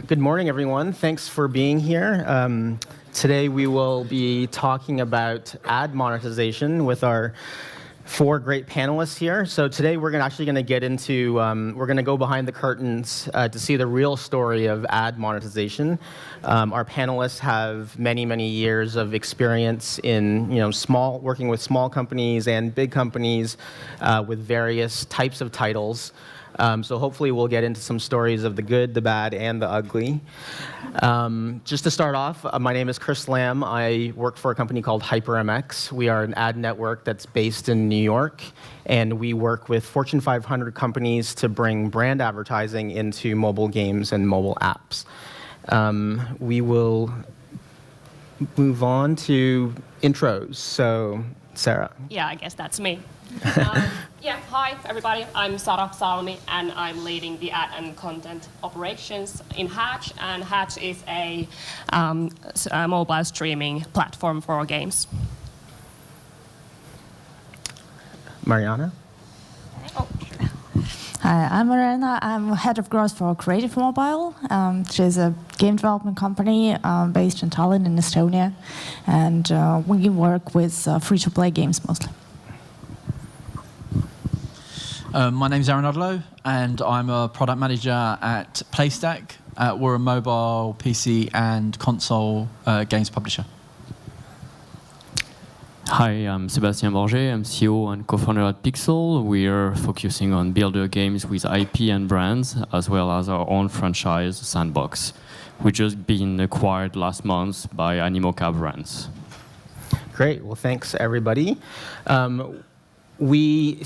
Good morning, everyone. Thanks for being here. Today we will be talking about ad monetization with our 4 great panelists here. So today we're actually going to get into, we're going to go behind the curtains to see the real story of ad monetization. Our panelists have many, many years of experience in, working with small companies and big companies with various types of titles. So hopefully we'll get into some stories of the good, the bad, and the ugly. Just to start off, my name is Chris Lamb. I work for a company called HyprMX. We are an ad network that's based in New York, and we work with Fortune 500 companies to bring brand advertising into mobile games and mobile apps. We will move on to intros. So, Sarah. Yeah, I guess that's me. Hi everybody, I'm Sara Salmi and I'm leading the ad and content operations in Hatch, and Hatch is a mobile streaming platform for games. Mariana? Oh, sure. Hi, I'm Mariana. I'm head of growth for Creative Mobile, which is a game development company based in Tallinn in Estonia, and we work with free-to-play games mostly. My name's Aaron Udlow, and I'm a product manager at PlayStack. We're a mobile, PC, and console games publisher. Hi, I'm Sébastien Borget. I'm CEO and co-founder at Pixowl. We are focusing on builder games with IP and brands, as well as our own franchise, Sandbox, which just been acquired last month by Animoca Brands. Great. Well, thanks, everybody. We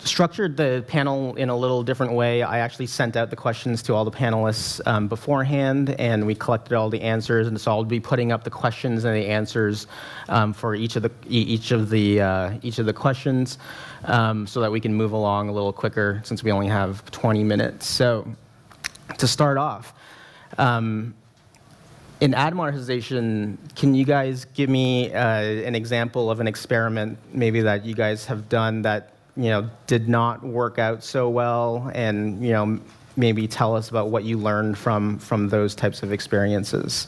structured the panel in a little different way. I actually sent out the questions to all the panelists beforehand, and we collected all the answers. And so I'll be putting up the questions and the answers for each of the questions, so that we can move along a little quicker since we only have 20 minutes. So to start off, in ad monetization, can you guys give me an example of an experiment maybe that you guys have done that did not work out so well, and maybe tell us about what you learned from those types of experiences?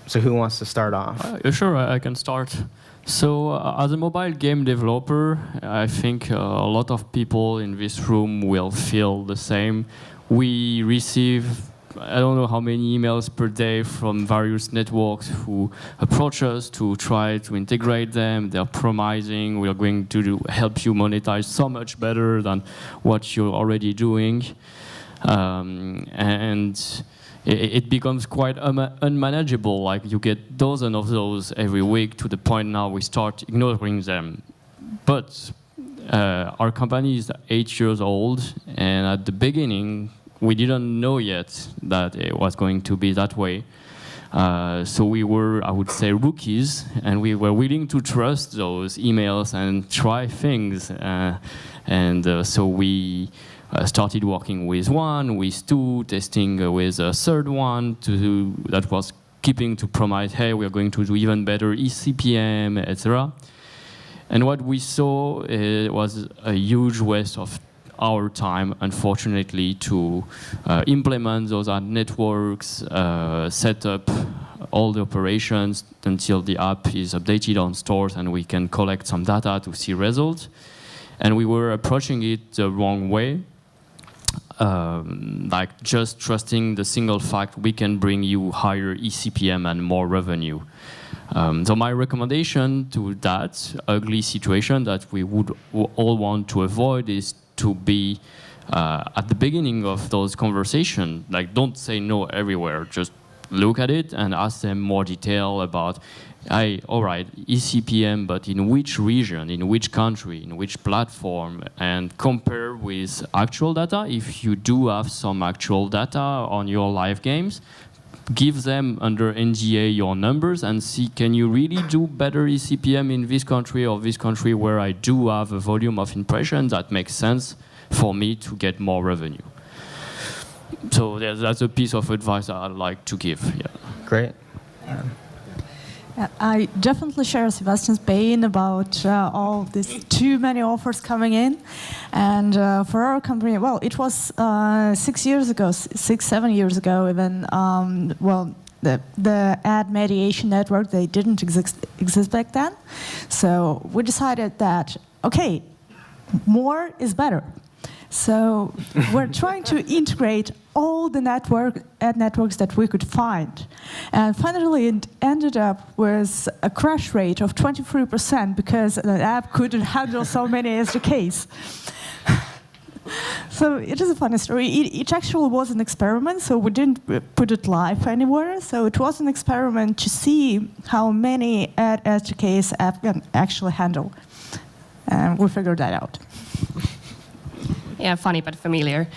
So who wants to start off? Sure, I can start. So as a mobile game developer, I think a lot of people in this room will feel the same. We receive, I don't know how many emails per day from various networks who approach us to try to integrate them. They're promising we are going to help you monetize so much better than what you're already doing. And it becomes quite unmanageable. Like, you get dozens of those every week, to the point now we start ignoring them. But our company is 8 years old, and at the beginning, we didn't know yet that it was going to be that way. So we were, I would say, rookies, and we were willing to trust those emails and try things. So we started working with one, with two, testing with a third one that was keeping to promise, hey, we are going to do even better eCPM, etc. And what we saw was a huge waste of our time, unfortunately, to implement those ad networks, set up all the operations until the app is updated on stores and we can collect some data to see results. And we were approaching it the wrong way, like just trusting the single fact we can bring you higher eCPM and more revenue. So my recommendation to that ugly situation that we would all want to avoid is to be at the beginning of those conversations. Like, don't say no everywhere. Just look at it and ask them more detail about, all right, eCPM, but in which region, in which country, in which platform, and compare with actual data. If you do have some actual data on your live games, give them under NDA your numbers and see, can you really do better eCPM in this country or this country where I do have a volume of impressions that makes sense for me to get more revenue. So that's a piece of advice I'd like to give. Yeah. Great. I definitely share Sebastian's pain about all these too many offers coming in. And for our company, well, it was 6 years ago, 7 years ago even, well, the ad mediation network, they didn't exist back then. So we decided that, okay, more is better. So we're trying to integrate all the ad networks that we could find. And finally, it ended up with a crash rate of 23% because the app couldn't handle so many SDKs. So it is a funny story. It actually was an experiment, so we didn't put it live anywhere. So it was an experiment to see how many ad SDKs app can actually handle. And we figured that out. Yeah, funny but familiar.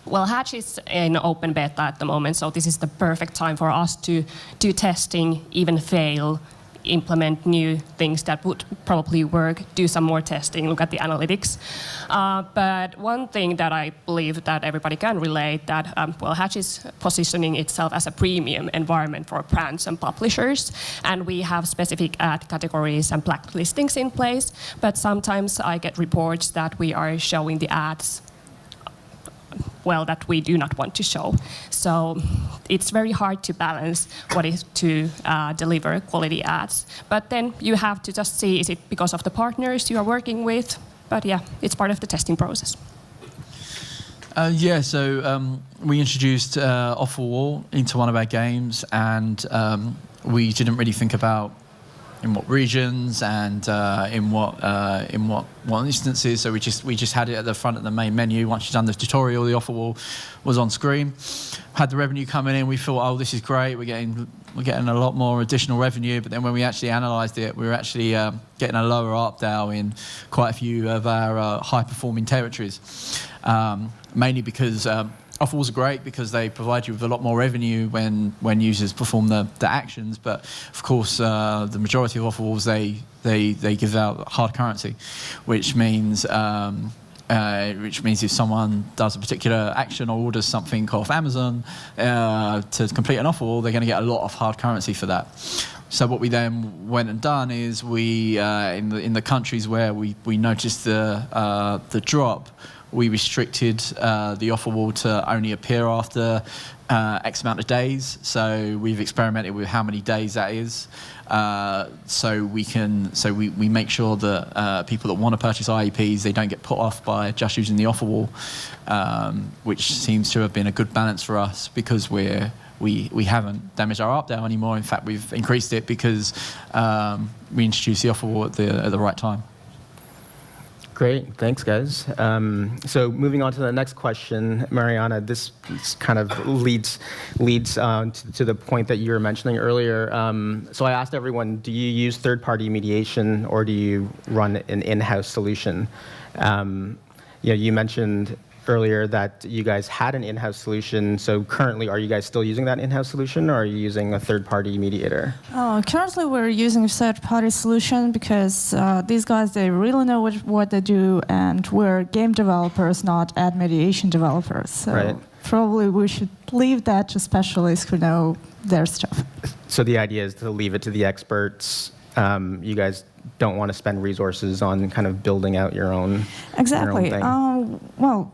Well, Hatch is in open beta at the moment, so this is the perfect time for us to do testing, even fail, implement new things that would probably work, do some more testing, look at the analytics. But one thing that I believe that everybody can relate that, well, Hatch is positioning itself as a premium environment for brands and publishers, and we have specific ad categories and blacklistings in place, but sometimes I get reports that we are showing the ads well, that we do not want to show. So it's very hard to balance what is to deliver quality ads. But then you have to just see, is it because of the partners you are working with? But yeah, it's part of the testing process. So we introduced Offer Wall into one of our games, and we didn't really think about in what regions and in what instances. So we just had it at the front of the main menu. Once you've done the tutorial, the offer wall was on screen. Had the revenue coming in. We thought, oh, this is great. We're getting a lot more additional revenue. But then when we actually analysed it, we were actually getting a lower ARPDAU in quite a few of our high-performing territories, mainly because. Offer walls are great because they provide you with a lot more revenue when users perform the actions, but of course the majority of offer walls they give out hard currency, which means if someone does a particular action or orders something off Amazon to complete an offer wall, they're going to get a lot of hard currency for that. So what we then went and done is we in the countries where we noticed the drop, we restricted the offer wall to only appear after X amount of days. So we've experimented with how many days that is. So we make sure that people that want to purchase IEPs, they don't get put off by just using the offer wall, which seems to have been a good balance for us because we haven't damaged our ARPDAU anymore. In fact, we've increased it because we introduced the offer wall at the right time. Great, thanks, guys. So moving on to the next question, Mariana, this kind of leads to the point that you were mentioning earlier. So I asked everyone, do you use third-party mediation or do you run an in-house solution? You mentioned earlier that you guys had an in-house solution. So currently, are you guys still using that in-house solution, or are you using a third-party mediator? Currently, we're using a third-party solution because these guys, they really know what they do, and we're game developers, not ad mediation developers. So probably we should leave that to specialists who know their stuff. So the idea is to leave it to the experts. You guys don't want to spend resources on kind of building out your own Exactly. Your own thing. Well,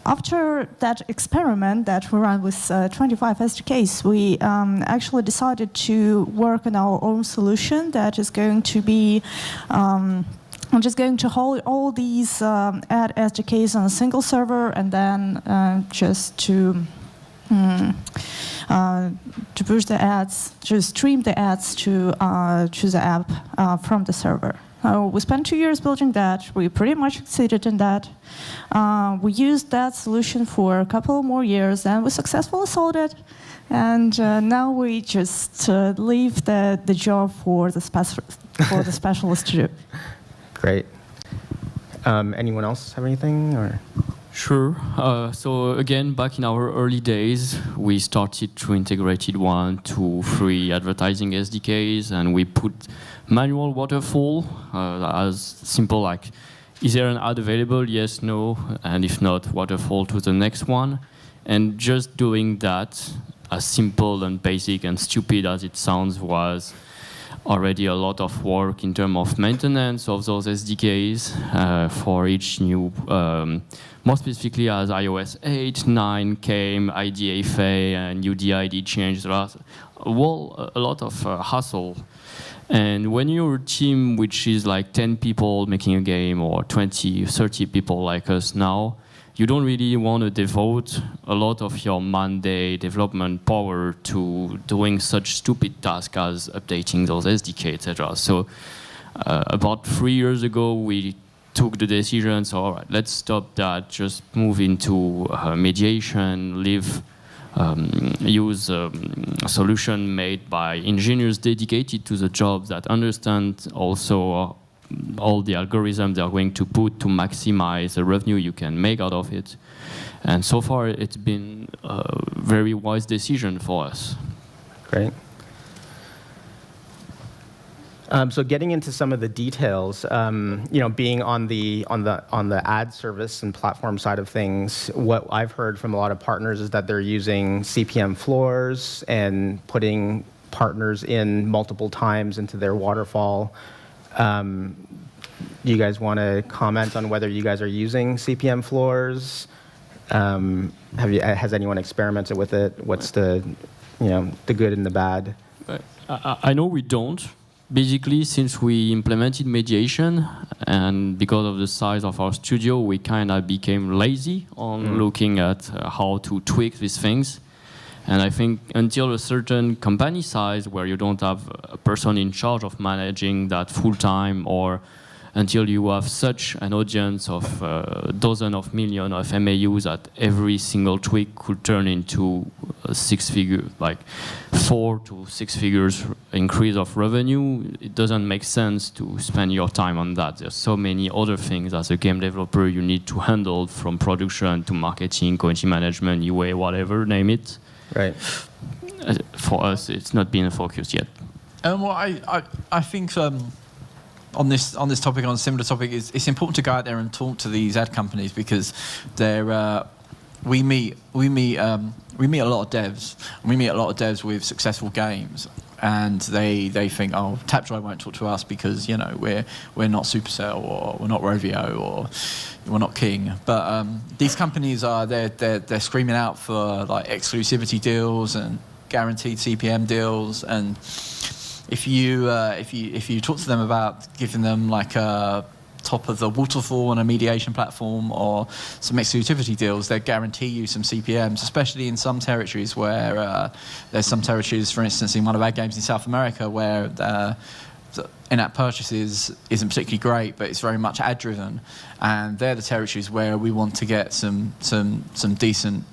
after that experiment that we ran with 25 SDKs, we actually decided to work on our own solution that is going to be just going to hold all these ad SDKs on a single server, and then just to push the ads, to stream the ads to the app from the server. We spent 2 years building that. We pretty much succeeded in that. We used that solution for a couple more years, and we successfully sold it. And now we just leave the job for the specialist to do. Great. Anyone else have anything? Or? Sure. So again, back in our early days, we started to integrate 1, 2, 3 advertising SDKs, and we put manual waterfall as simple like, is there an ad available? Yes, no, and if not, waterfall to the next one. And just doing that, as simple and basic and stupid as it sounds, was already a lot of work in terms of maintenance of those SDKs for each new, more specifically as iOS 8, 9 came, IDFA and UDID changed, a lot of hassle. And when you're a team which is like 10 people making a game or 20, 30 people like us now, you don't really want to devote a lot of your Monday development power to doing such stupid tasks as updating those SDK, etc. So about 3 years ago, we took the decision, so all right, let's stop that, just move into mediation, use a solution made by engineers dedicated to the job that understand also all the algorithms they are going to put to maximize the revenue you can make out of it. And so far, it's been a very wise decision for us. Great. So getting into some of the details, being on the ad service and platform side of things, what I've heard from a lot of partners is that they're using CPM floors and putting partners in multiple times into their waterfall. Do you guys want to comment on whether you guys are using CPM floors? Has anyone experimented with it? What's the good and the bad? I know we don't. Basically, since we implemented mediation, and because of the size of our studio, we kind of became lazy on looking at how to tweak these things. And I think until a certain company size where you don't have a person in charge of managing that full-time, or until you have such an audience of dozens of millions of MAUs that every single tweak could turn into a 4 to 6 figures increase of revenue, it doesn't make sense to spend your time on that. There's so many other things as a game developer you need to handle, from production to marketing, community management, UA, whatever, name it. Right. For us, it's not been a focus yet. Well, I think on this topic, on a similar topic, it's important to go out there and talk to these ad companies, because we meet a lot of devs. And we meet a lot of devs with successful games, and they think, oh, Tapjoy won't talk to us because we're not Supercell, or we're not Rovio, or we're not King. But these companies they're screaming out for like exclusivity deals and guaranteed CPM deals, and if you talk to them about giving them like a top of the waterfall on a mediation platform or some exclusivity deals, they guarantee you some CPMs, especially in some territories where there's some territories, for instance, in one of our games in South America, where the in-app purchases isn't particularly great, but it's very much ad-driven, and they're the territories where we want to get some decent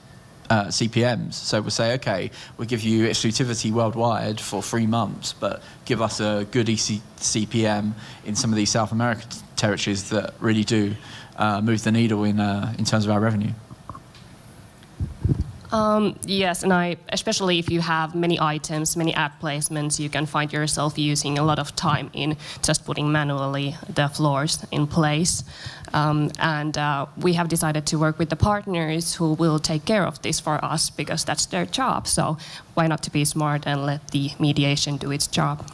CPMs. So we'll say, okay, we'll give you exclusivity worldwide for 3 months, but give us a good CPM in some of these South American territories that really do move the needle in terms of our revenue. Yes, and especially if you have many items, many ad placements, you can find yourself using a lot of time in just putting manually the floors in place. And we have decided to work with the partners who will take care of this for us, because that's their job. So why not to be smart and let the mediation do its job?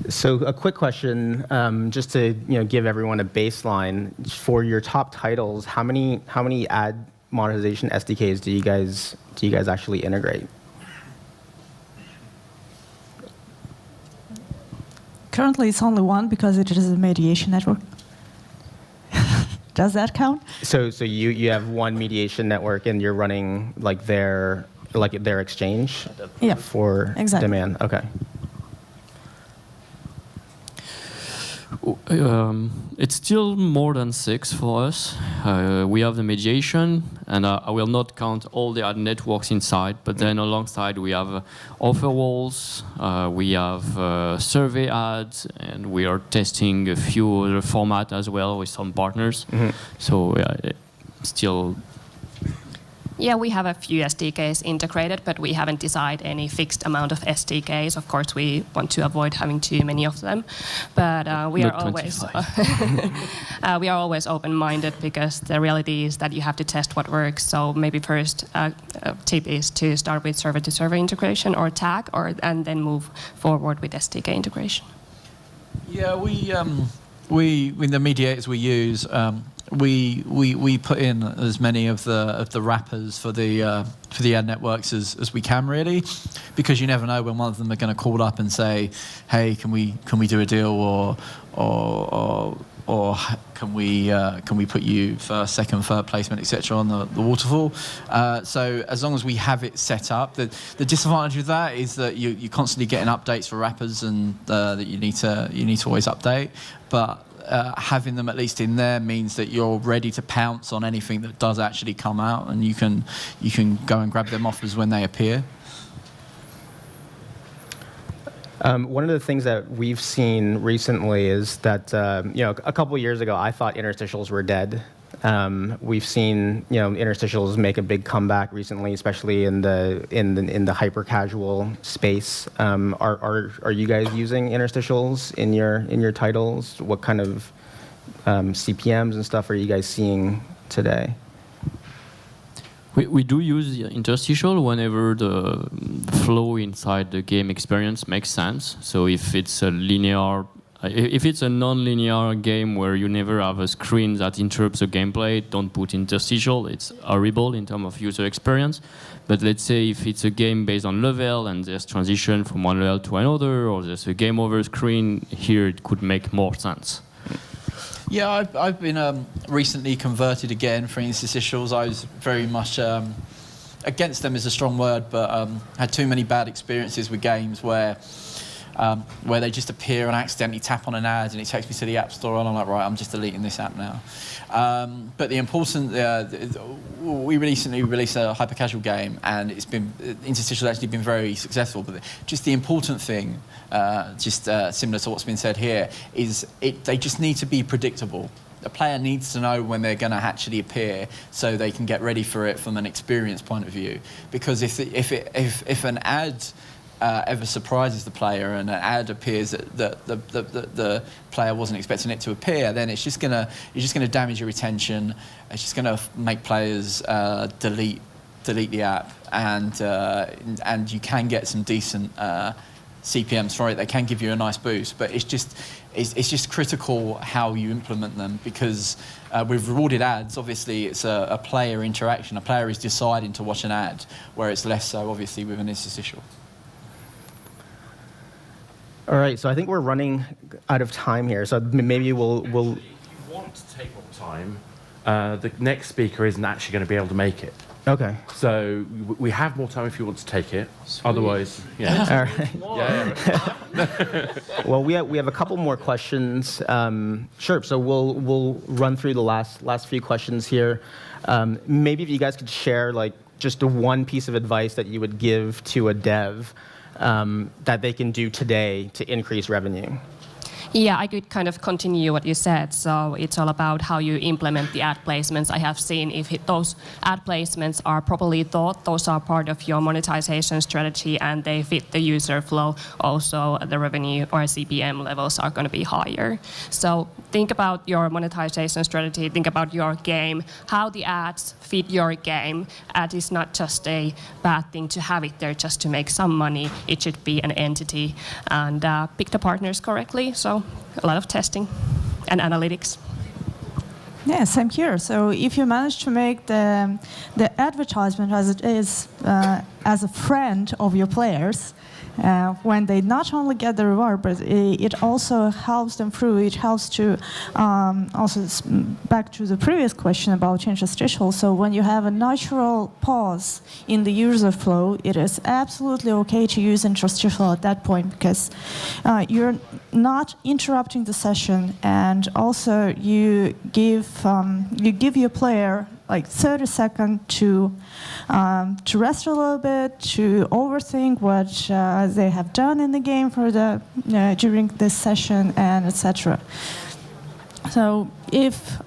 So a quick question, just to give everyone a baseline for your top titles. How many ad monetization SDKs do you guys actually integrate? Currently, it's only one, because it is a mediation network. Does that count? So you have one mediation network, and you're running like their exchange for exactly. demand. Okay. It's still more than 6 for us. We have the mediation, and I will not count all the ad networks inside, but then alongside we have offer walls, we have survey ads, and we are testing a few other formats as well with some partners. So still Yeah, we have a few SDKs integrated, but we haven't decided any fixed amount of SDKs. Of course, we want to avoid having too many of them, but we are always open-minded, because the reality is that you have to test what works. So maybe first tip is to start with server-to-server integration or tag, and then move forward with SDK integration. Yeah, we in the mediators we use, we put in as many of the wrappers for the ad networks as we can, really, because you never know when one of them are going to call up and say, hey, can we do a deal, or can we put you first, second, third placement, etc. on the waterfall. So as long as we have it set up, the disadvantage of that is that you're constantly getting updates for wrappers, and that you need to always update. But having them at least in there means that you're ready to pounce on anything that does actually come out, and you can go and grab them offers when they appear. One of the things that we've seen recently is that a couple of years ago, I thought interstitials were dead. We've seen interstitials make a big comeback recently, especially in the hyper casual space. Are you guys using interstitials in your titles? What kind of CPMs and stuff are you guys seeing today? We do use the interstitial whenever the flow inside the game experience makes sense. So if it's a non-linear game where you never have a screen that interrupts the gameplay, don't put interstitial. It's horrible in terms of user experience. But let's say if it's a game based on level and there's transition from one level to another, or there's a game over screen, here it could make more sense. Yeah, I've been recently converted again for interstitials. I was very much against them is a strong word, but had too many bad experiences with games where they just appear and accidentally tap on an ad and it takes me to the App Store, and I'm like, right, I'm just deleting this app now. But the important, we recently released a hyper casual game, and interstitials actually been very successful. But just the important thing, similar to what's been said here, is they just need to be predictable. A player needs to know when they're going to actually appear, so they can get ready for it from an experience point of view. Because if an ad ever surprises the player and an ad appears that the player wasn't expecting it to appear, then you're just gonna damage your retention. It's just gonna make players delete the app, and you can get some decent CPMs for it. They can give you a nice boost, but it's just critical how you implement them, because with rewarded ads, obviously it's a player interaction. A player is deciding to watch an ad, where it's less so obviously with an interstitial. All right, so I think we're running out of time here, so maybe we'll... If you want to take up time, the next speaker isn't actually going to be able to make it. Okay. So we have more time if you want to take it. Sweet. Otherwise, yeah. All right. Yeah. Well, we have a couple more questions. Sure. So we'll run through the last few questions here. Maybe if you guys could share just one piece of advice that you would give to a dev that they can do today to increase revenue. Yeah, I could kind of continue what you said. So it's all about how you implement the ad placements. I have seen if those ad placements are properly thought, those are part of your monetization strategy and they fit the user flow, also the revenue or CPM levels are going to be higher. So think about your monetization strategy, think about your game, how the ads fit your game. Ad is not just a bad thing to have it there just to make some money. It should be an entity, and pick the partners correctly. So a lot of testing and analytics. Yeah, same here. So if you manage to make the advertisement as it is as a friend of your players, when they not only get the reward, but it also helps them through. It helps to also back to the previous question about interstitial. So when you have a natural pause in the user flow, it is absolutely okay to use interstitial at that point, because you're not interrupting the session, and also you give your player like 30 seconds to rest a little bit, to overthink what they have done in the game for during this session, and etc. So if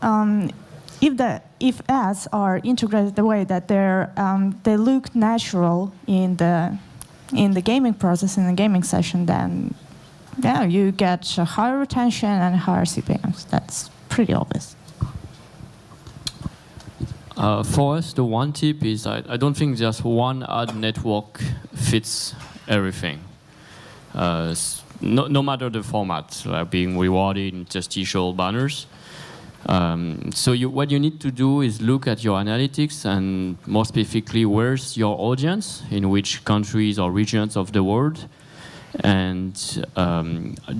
if ads are integrated the way that they look natural in the gaming process, in the gaming session, then yeah, you get a higher retention and higher CPMs. That's pretty obvious. For us, the one tip is I don't think just one ad network fits everything. No matter the format, like being rewarded, interstitial, banners. So what you need to do is look at your analytics and more specifically, where's your audience, in which countries or regions of the world, and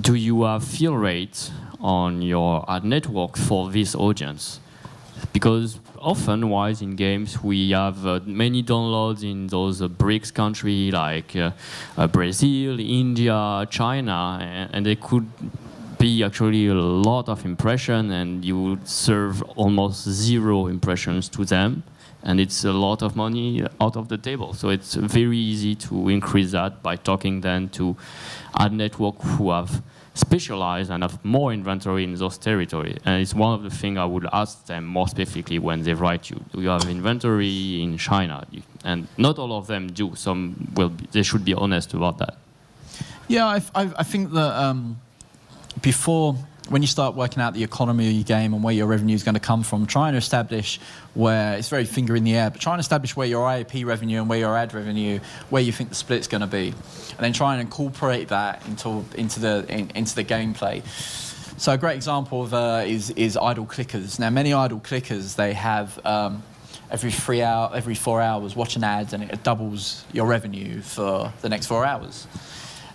do you have fill rate on your ad network for this audience? Because often, wise in games, we have many downloads in those BRICS countries like Brazil, India, China, and they could be actually a lot of impression, and you would serve almost 0 impressions to them, and it's a lot of money out of the table. So it's very easy to increase that by talking then to ad network who have specialized and have more inventory in those territories. And it's one of the things I would ask them more specifically when they write you. Do you have inventory in China? And not all of them do. Some will. They should be honest about that. Yeah, I think that before, when you start working out the economy of your game and where your revenue is going to come from, trying to establish where, it's very finger in the air, but trying to establish where your IAP revenue and where your ad revenue, where you think the split's going to be, and then try and incorporate that into the gameplay. So a great example of is idle clickers. Now, many idle clickers, they have every 4 hours watch an ad, and it doubles your revenue for the next 4 hours.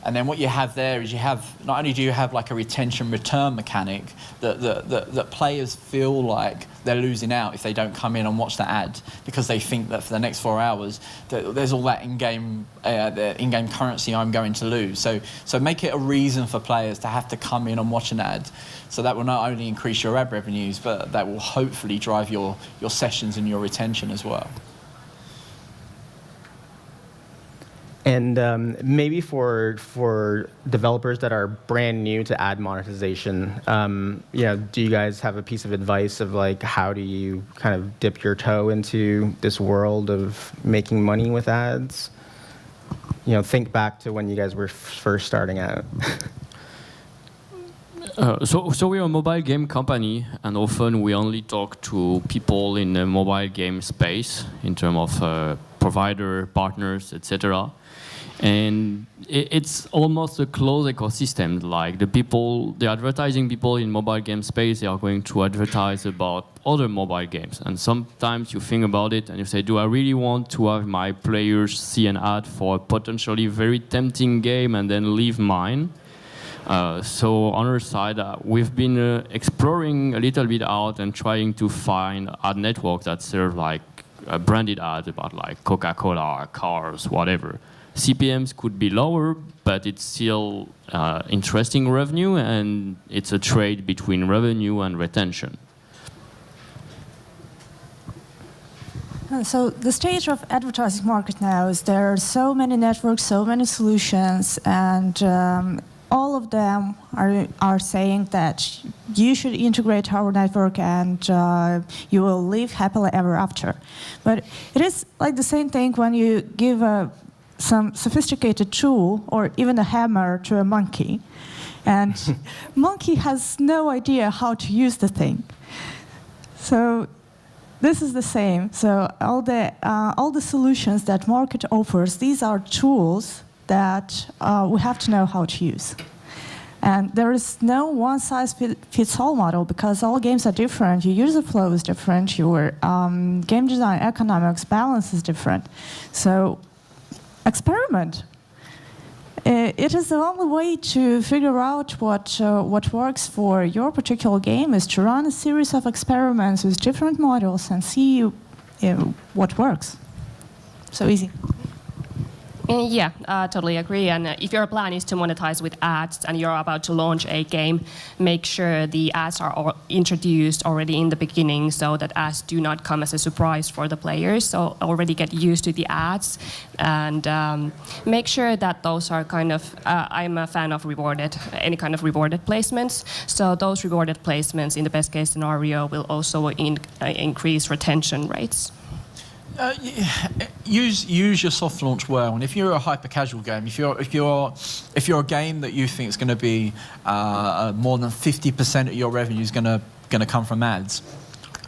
And then what you have there is not only do you have like a retention return mechanic that players feel like they're losing out if they don't come in and watch the ad, because they think that for the next 4 hours there's all that in-game currency I'm going to lose. So make it a reason for players to have to come in and watch an ad. So that will not only increase your ad revenues, but that will hopefully drive your sessions and your retention as well. And maybe for developers that are brand new to ad monetization, do you guys have a piece of advice of like how do you kind of dip your toe into this world of making money with ads? Think back to when you guys were first starting out. So we're a mobile game company, and often we only talk to people in the mobile game space in terms of provider, partners, etc. And it's almost a closed ecosystem. Like the advertising people in mobile game space, they are going to advertise about other mobile games. And sometimes you think about it and you say, do I really want to have my players see an ad for a potentially very tempting game and then leave mine? So on our side, we've been exploring a little bit out and trying to find ad networks that serve like branded ads about like Coca-Cola, cars, whatever. CPMs could be lower, but it's still interesting revenue, and it's a trade between revenue and retention. So the stage of advertising market now is there are so many networks, so many solutions, and all of them are saying that you should integrate our network and you will live happily ever after. But it is like the same thing when you give some sophisticated tool or even a hammer to a monkey, and monkey has no idea how to use the thing. So this is the same. So all the solutions that market offers, these are tools that we have to know how to use. And there is no one-size-fits-all model, because all games are different. Your user flow is different. Your game design, economics, balance is different. So experiment. It is the only way to figure out what works for your particular game, is to run a series of experiments with different models and see what works. So easy. Yeah, totally agree. And if your plan is to monetize with ads and you're about to launch a game, make sure the ads are introduced already in the beginning so that ads do not come as a surprise for the players. So already get used to the ads and make sure that those are kind of, I'm a fan of any kind of rewarded placements. So those rewarded placements in the best case scenario will also increase retention rates. Use your soft launch well, and if you're a hyper casual game, if you're a game that you think is going to be more than 50% of your revenue is going to come from ads,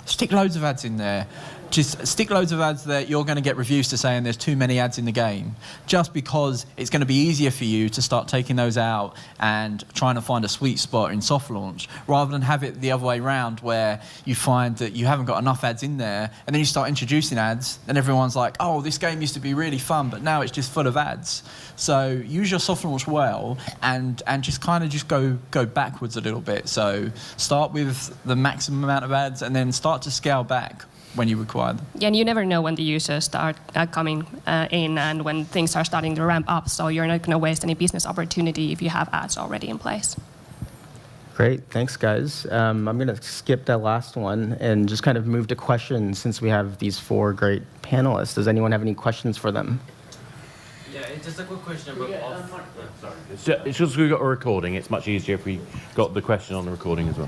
stick loads of ads in there. Just stick loads of ads there. You're going to get reviews to saying there's too many ads in the game, just because it's going to be easier for you to start taking those out and trying to find a sweet spot in soft launch, rather than have it the other way around where you find that you haven't got enough ads in there, and then you start introducing ads, and everyone's like, oh, this game used to be really fun, but now it's just full of ads. So use your soft launch well, and just kind of go backwards a little bit. So start with the maximum amount of ads, and then start to scale back when you require them. Yeah, and you never know when the users start coming in and when things are starting to ramp up, so you're not going to waste any business opportunity if you have ads already in place. Great, thanks guys. I'm going to skip that last one and just kind of move to questions since we have these 4 great panelists. Does anyone have any questions for them? Yeah, it's just a quick question about It's just we've got a recording. It's much easier if we got the question on the recording as well.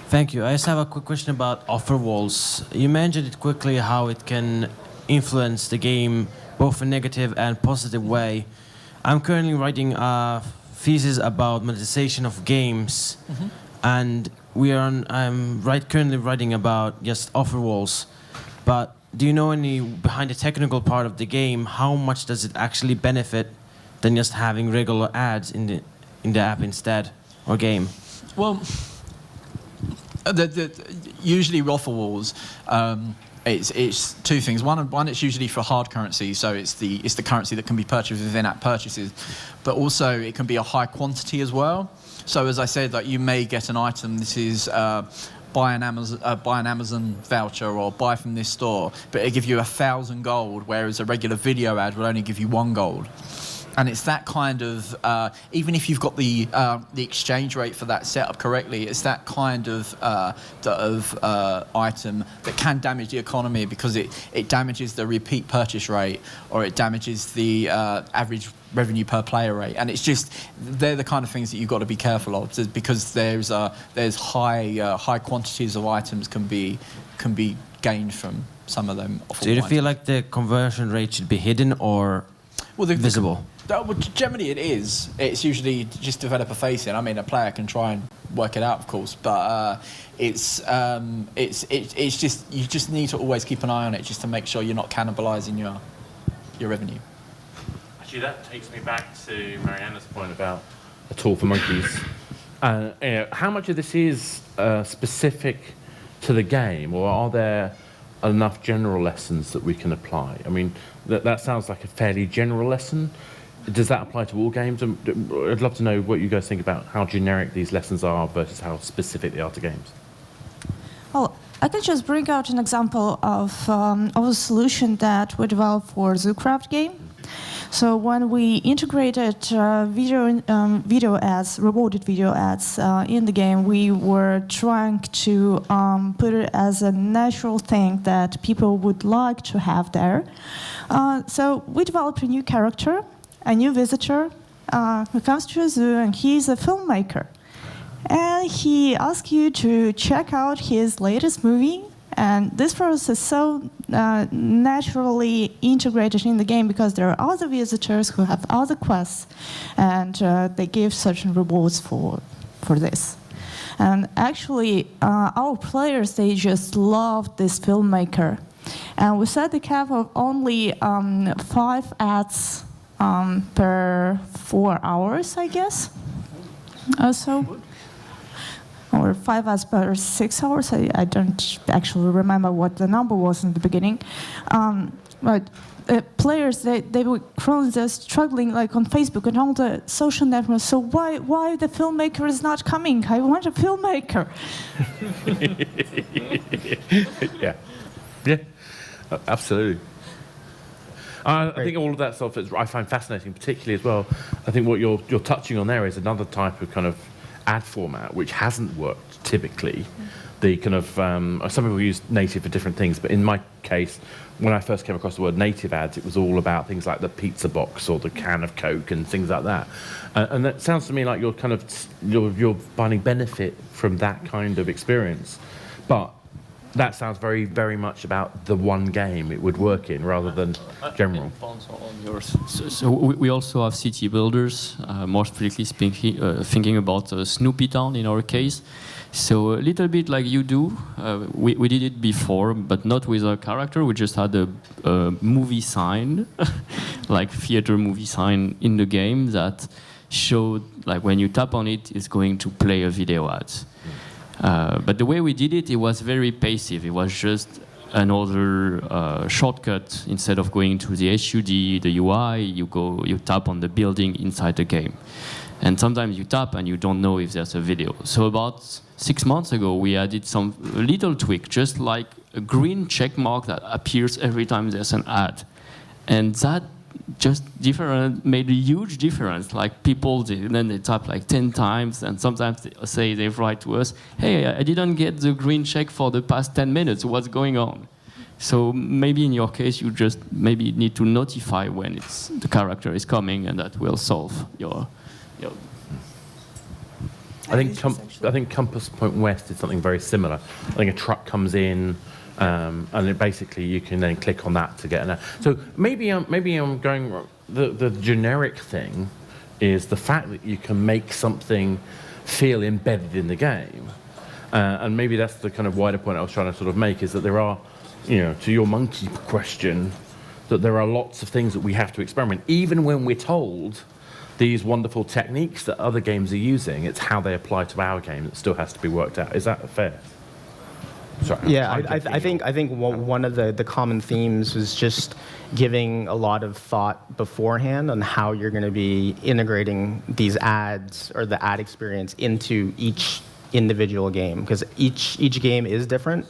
Thank you. I just have a quick question about offer walls. You mentioned it quickly how it can influence the game both in a negative and positive way. I'm currently writing a thesis about monetization of games, and I'm currently writing about just offer walls. But do you know any behind the technical part of the game? How much does it actually benefit than just having regular ads in the app instead or game? Well, usually offer walls, it's 2 things. One, it's usually for hard currency, so it's the currency that can be purchased within app purchases, but also it can be a high quantity as well. So as I said, like you may get an item. This is buy an Amazon voucher or buy from this store, but it give you 1,000 gold, whereas a regular video ad will only give you 1 gold. And it's that kind of, even if you've got the exchange rate for that set up correctly, it's that kind of item that can damage the economy because it damages the repeat purchase rate, or it damages the average revenue per player rate. And it's just, they're the kind of things that you've got to be careful of, because there's high quantities of items can be gained from some of them. So you feel like the conversion rate should be hidden or visible? Well, generally it is. It's usually just developer facing. I mean, a player can try and work it out, of course, but it's just, you just need to always keep an eye on it, just to make sure you're not cannibalizing your revenue. Actually, that takes me back to Mariana's point about a tool for monkeys. How much of this is specific to the game, or are there enough general lessons that we can apply? I mean, that sounds like a fairly general lesson. Does that apply to all games? I'd love to know what you guys think about how generic these lessons are versus how specific they are to games. Well, I can just bring out an example of a solution that we developed for Zoocraft game. So when we integrated video ads, rewarded video ads in the game, we were trying to put it as a natural thing that people would like to have there. So we developed a new character, a new visitor who comes to a zoo, and he's a filmmaker. And he asks you to check out his latest movie. And this process is so naturally integrated in the game because there are other visitors who have other quests, and they give certain rewards for this. And actually, our players, they just loved this filmmaker. And we set the cap of only 5 ads per 4 hours, I guess, also. Or 5 ads per 6 hours. I don't actually remember what the number was in the beginning. But players, they were struggling like on Facebook and all the social networks. So why the filmmaker is not coming? I want a filmmaker. Yeah, absolutely. I think all of that stuff I find fascinating, particularly as well. I think what you're touching on there is another type of kind of ad format which hasn't worked typically. The kind of some people use native for different things, but in my case, when I first came across the word native ads, it was all about things like the pizza box or the can of Coke and things like that. And that sounds to me like you're finding benefit from that kind of experience, but that sounds very, very much about the one game it would work in rather than general. So we also have city builders, more strictly speaking, thinking about Snoopy Town in our case. So a little bit like you do, we did it before, but not with a character. We just had a movie sign, like theater movie sign in the game that showed, like when you tap on it, it's going to play a video ad. But the way we did it, it was very passive. It was just another shortcut. Instead of going to the HUD, the UI, you tap on the building inside the game. And sometimes you tap and you don't know if there's a video. So about 6 months ago, we added some little tweak, just like a green check mark that appears every time there's an ad. And that just made a huge difference. Like people, then they tap like 10 times, and sometimes they write to us, hey, I didn't get the green check for the past 10 minutes, what's going on? So maybe in your case, you just maybe need to notify when the character is coming, and that will solve your I think Compass Point West is something very similar. I think a truck comes in, and basically you can then click on that to get an ad. So maybe I'm going wrong. The generic thing is the fact that you can make something feel embedded in the game, and maybe that's the kind of wider point I was trying to sort of make, is that there are, to your monkey question, that there are lots of things that we have to experiment, even when we're told these wonderful techniques that other games are using. It's how they apply to our game that still has to be worked out. Is that fair? Sorry, yeah, I think one of the common themes is just giving a lot of thought beforehand on how you're going to be integrating these ads or the ad experience into each individual game, because each game is different,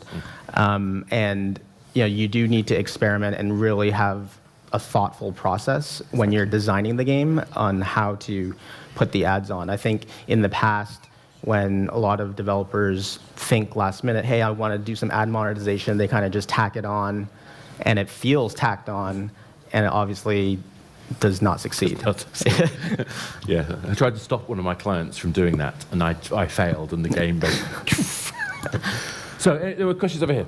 and you do need to experiment and really have a thoughtful process when you're designing the game on how to put the ads on. I think in the past, when a lot of developers think last minute, hey, I want to do some ad monetization, they kind of just tack it on, and it feels tacked on, and it obviously does not succeed. Yeah, I tried to stop one of my clients from doing that, and I failed, and the game basically... So, there were questions over here.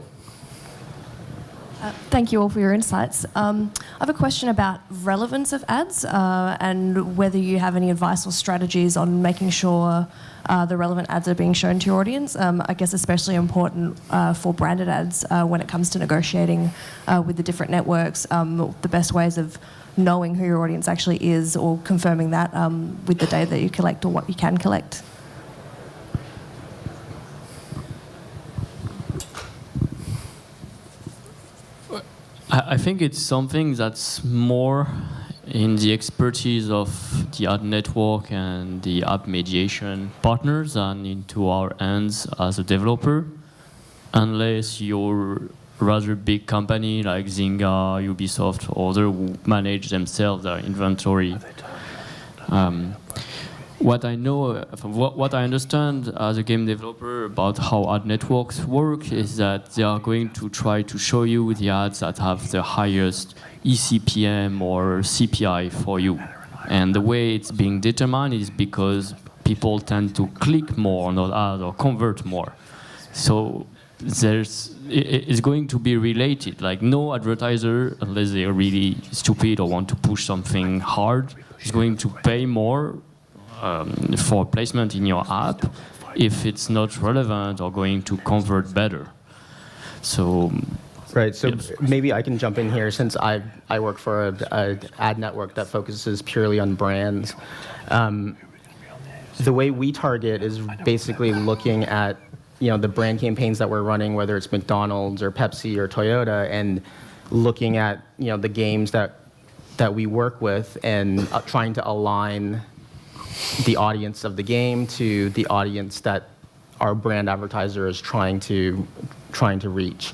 Thank you all for your insights. I have a question about relevance of ads and whether you have any advice or strategies on making sure the relevant ads are being shown to your audience. I guess especially important for branded ads when it comes to negotiating with the different networks, the best ways of knowing who your audience actually is, or confirming that with the data that you collect or what you can collect. I think it's something that's more in the expertise of the ad network and the app mediation partners than into our hands as a developer, unless you're a rather big company like Zynga, Ubisoft, or other who manage themselves their inventory. What I know, what I understand as a game developer about how ad networks work is that they are going to try to show you the ads that have the highest eCPM or CPI for you. And the way it's being determined is because people tend to click more on that ad or convert more. So it's going to be related. Like no advertiser, unless they're really stupid or want to push something hard, is going to pay more for placement in your app if it's not relevant or going to convert better. So, right. So maybe I can jump in here, since I work for an ad network that focuses purely on brands. The way we target is basically looking at the brand campaigns that we're running, whether it's McDonald's or Pepsi or Toyota, and looking at the games that we work with and trying to align the audience of the game to the audience that our brand advertiser is trying to reach.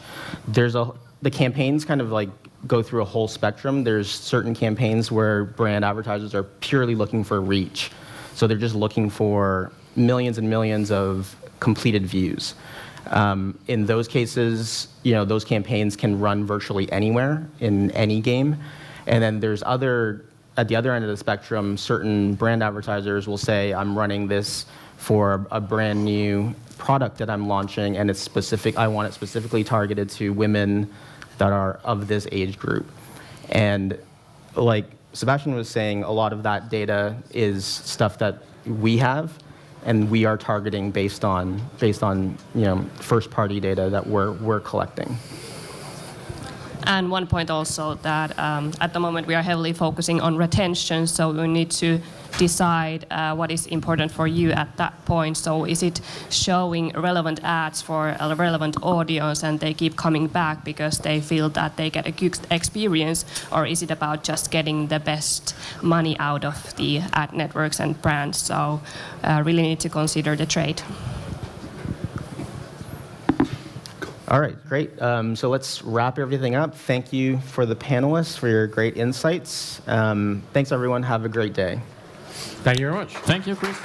The campaigns kind of like go through a whole spectrum. There's certain campaigns where brand advertisers are purely looking for reach. So they're just looking for millions and millions of completed views. In those cases, those campaigns can run virtually anywhere in any game. And then there's at the other end of the spectrum, certain brand advertisers will say, I'm running this for a brand new product that I'm launching, and it's specific. I want it specifically targeted to women that are of this age group. And like Sebastian was saying, a lot of that data is stuff that we have, and we are targeting based on first-party data that we're collecting. And one point also that at the moment we are heavily focusing on retention, so we need to decide what is important for you at that point. So is it showing relevant ads for a relevant audience and they keep coming back because they feel that they get a good experience, or is it about just getting the best money out of the ad networks and brands? So really need to consider the trade. All right, great. So let's wrap everything up. Thank you for the panelists for your great insights. Thanks, everyone. Have a great day. Thank you very much. Thank you, Chris.